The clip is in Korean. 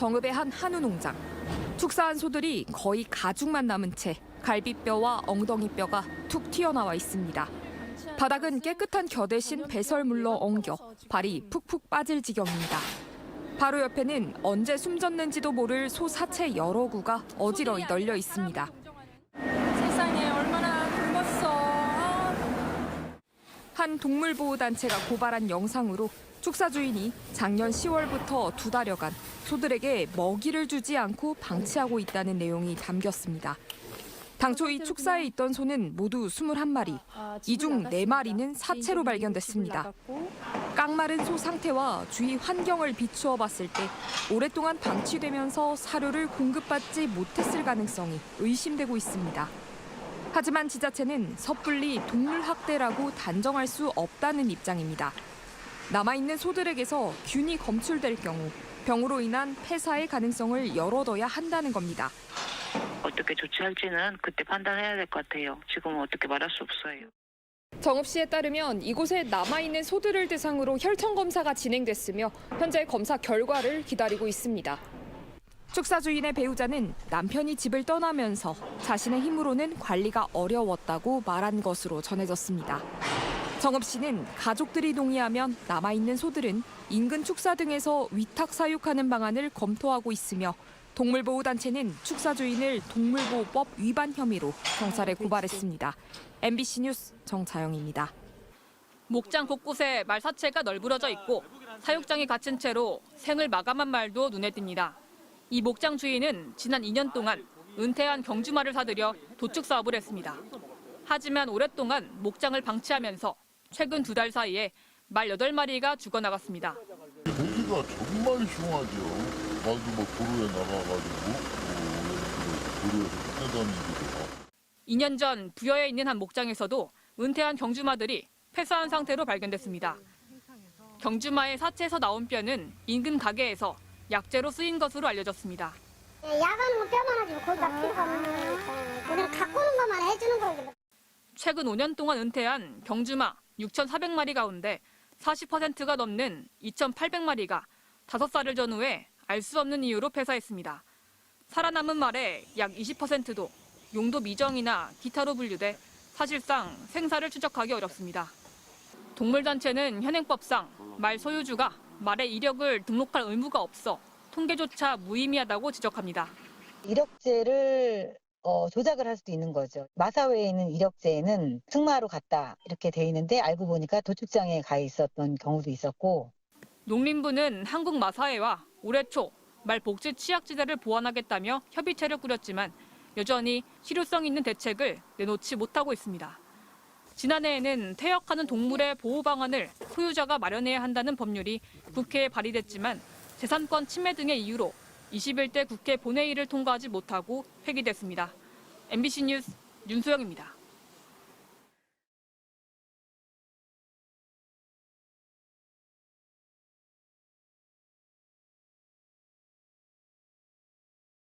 정읍의 한 한우 농장. 축사한 소들이 거의 가죽만 남은 채 갈비뼈와 엉덩이뼈가 툭 튀어나와 있습니다. 바닥은 깨끗한 겨 대신 배설물로 엉겨 발이 푹푹 빠질 지경입니다. 바로 옆에는 언제 숨졌는지도 모를 소 사체 여러 구가 어지러이 널려 있습니다. 세상에 얼마나 굶었어. 한 동물보호단체가 고발한 영상으로 축사 주인이 작년 10월부터 2달여간 소들에게 먹이를 주지 않고 방치하고 있다는 내용이 담겼습니다. 당초 이 축사에 있던 소는 모두 21마리, 이 중 4마리는 사체로 발견됐습니다. 깡마른 소 상태와 주위 환경을 비추어 봤을 때 오랫동안 방치되면서 사료를 공급받지 못했을 가능성이 의심되고 있습니다. 하지만 지자체는 섣불리 동물학대라고 단정할 수 없다는 입장입니다. 남아있는 소들에게서 균이 검출될 경우 병으로 인한 폐사의 가능성을 열어둬야 한다는 겁니다. 어떻게 조치할지는 그때 판단해야 될 것 같아요. 지금은 어떻게 말할 수 없어요. 정읍 씨에 따르면 이곳에 남아있는 소들을 대상으로 혈청 검사가 진행됐으며 현재 검사 결과를 기다리고 있습니다. 축사 주인의 배우자는 남편이 집을 떠나면서 자신의 힘으로는 관리가 어려웠다고 말한 것으로 전해졌습니다. 정읍 씨는 가족들이 동의하면 남아있는 소들은 인근 축사 등에서 위탁 사육하는 방안을 검토하고 있으며 동물보호단체는 축사 주인을 동물보호법 위반 혐의로 경찰에 고발했습니다. MBC 뉴스 정자영입니다. 목장 곳곳에 말 사체가 널브러져 있고 사육장이 갇힌 채로 생을 마감한 말도 눈에 띕니다. 이 목장 주인은 지난 2년 동안 은퇴한 경주말을 사들여 도축 사업을 했습니다. 하지만 오랫동안 목장을 방치하면서 최근 2달 사이에 말 8마리가 죽어나갔습니다. 모기가 정말 흉하죠. 나도 막 도로에 나가가지고 도로에서 뛰어다니기도 하고. 2년 전 부여에 있는 한 목장에서도 은퇴한 경주마들이 폐사한 상태로 발견됐습니다. 경주마의 사체에서 나온 뼈는 인근 가게에서 약재로 쓰인 것으로 알려졌습니다. 야간은 뭐 뼈만 하지 거기다 필요가 없는 거니까 우리는 갖고 오는 것만 해주는 거예요. 최근 5년 동안 은퇴한 경주마 6,400마리 가운데 40%가 넘는 2,800마리가 5살을 전후해 알 수 없는 이유로 폐사했습니다. 살아남은 말의 약 20%도 용도 미정이나 기타로 분류돼 사실상 생사를 추적하기 어렵습니다. 동물단체는 현행법상 말 소유주가 말의 이력을 등록할 의무가 없어 통계조차 무의미하다고 지적합니다. 이력제를 조작을 할 수도 있는 거죠. 마사회에 있는 이력제에는 승마로 갔다 이렇게 돼 있는데 알고 보니까 도축장에 가 있었던 경우도 있었고. 농림부는 한국마사회와 올해 초 말 복지 취약지대를 보완하겠다며 협의체를 꾸렸지만 여전히 실효성 있는 대책을 내놓지 못하고 있습니다. 지난해에는 퇴역하는 동물의 보호 방안을 소유자가 마련해야 한다는 법률이 국회에 발의됐지만 재산권 침해 등의 이유로 21대 국회 본회의를 통과하지 못하고 폐기됐습니다. MBC 뉴스 윤소영입니다.